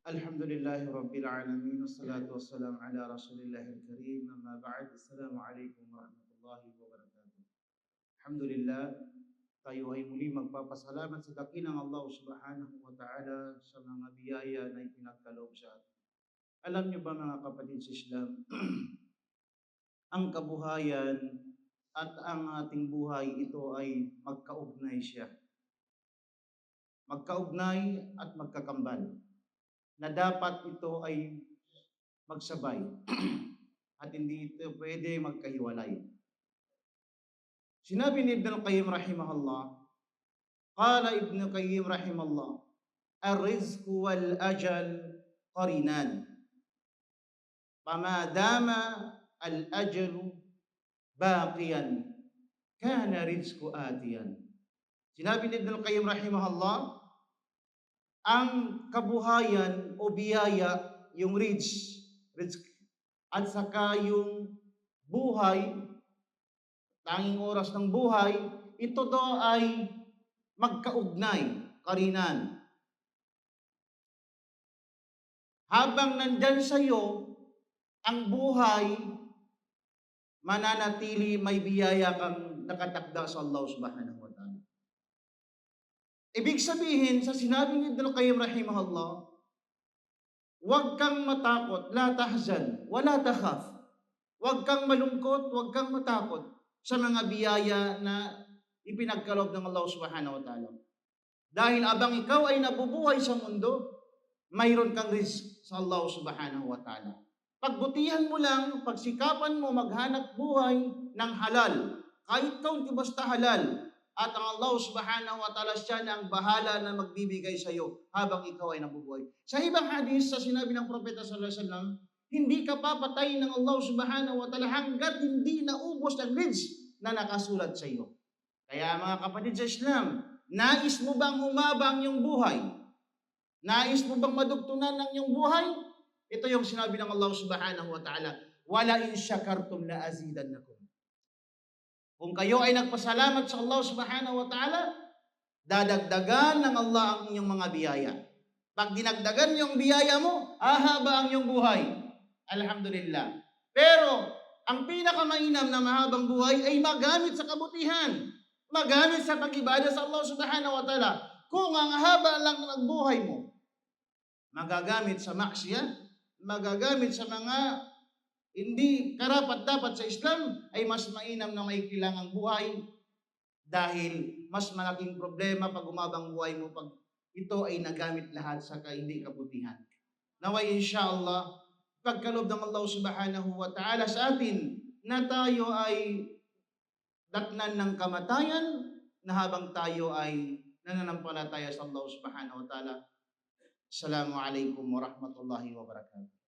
Alhamdulillahi Rabbil Alamin, wassalatu wassalamu ala Rasulillahil Karim, amma ba'd. Assalamualaikum warahmatullahi wabarakatuh. Alhamdulillah, tayo ay muli magpapasalamat sa dakilang Allah subhanahu wa ta'ala sa mga biyaya na ipinagkaloob sa atin. Alam niyo ba mga kapatid sa Islam, ang kabuhayan at ang ating buhay, ito ay magkaugnay siya. Magkaugnay at magkakambal, na dapat ito ay magsabay at hindi ito pwede magkahiwalay. Sinabi ni Ibn al-Qayyim rahimahullah, qala Ibn al-Qayyim rahimahullah, ar-rizqu wal ajal qarinan. Fama dama al-ajalu baqiyan, kana rizqu atiyan. Sinabi ni Ibn al-Qayyim rahimahullah, ang kabuhayan o biyaya, yung rizq, at saka yung buhay, tanging oras ng buhay, ito daw ay magkaugnay, karinan. Habang nandyan sa iyo ang buhay, mananatili, may biyaya kang nakatakda sa Allah subhanahu wa ta'ala. Ibig sabihin, sa sinabi ni Ibn al-Qayyim rahimahullah, huwag kang matakot, la tahzan, wala takhaf. Huwag kang malungkot, huwag kang matakot sa mga biyaya na ipinagkaloob ng Allah subhanahu wa ta'ala. Dahil abang ikaw ay nabubuhay sa mundo, mayroon kang rizq sa Allah subhanahu wa ta'ala. Pagbutihan mo lang, pagsikapan mo maghanap buhay ng halal. Kahit kaunti basta halal. At ang Allah subhanahu wa ta'ala siya na ang bahala na magbibigay sa iyo habang ikaw ay nabubuhay. Sa ibang hadis, sa sinabi ng Propeta sallallahu alaihi wasallam, hindi ka papatayin ng Allah subhanahu wa ta'ala hanggat hindi naubos ang rizq na nakasulat sa iyo. Kaya mga kapatid sa Islam, nais mo bang umabang yung buhay? Nais mo bang madugtungan ng iyong buhay? Ito yung sinabi ng Allah subhanahu wa ta'ala, wala in syakartum la azidannakum. Kung kayo ay nagpasalamat sa Allah subhanahu wa ta'ala, dadagdagan ng Allah ang inyong mga biyaya. Pag dinagdagan yung biyaya mo, ahaba ang iyong buhay. Alhamdulillah. Pero, ang pinakamainam na mahabang buhay ay magamit sa kabutihan. Magamit sa pag-ibada sa Allah subhanahu wa ta'ala. Kung ang haba lang ng buhay mo, magagamit sa maksiyah, magagamit sa mga hindi karapat-dapat sa Islam, ay mas mainam na may kilangang buhay dahil mas malaking problema pag umabang buhay mo pag ito ay nagamit lahat sa hindi kabutihan. Naway inshallah, pagkaloob ng Allah subhanahu wa ta'ala sa atin na tayo ay datnan ng kamatayan na habang tayo ay nananampalataya sa Allah subhanahu wa ta'ala. Assalamualaikum warahmatullahi wabarakatuh.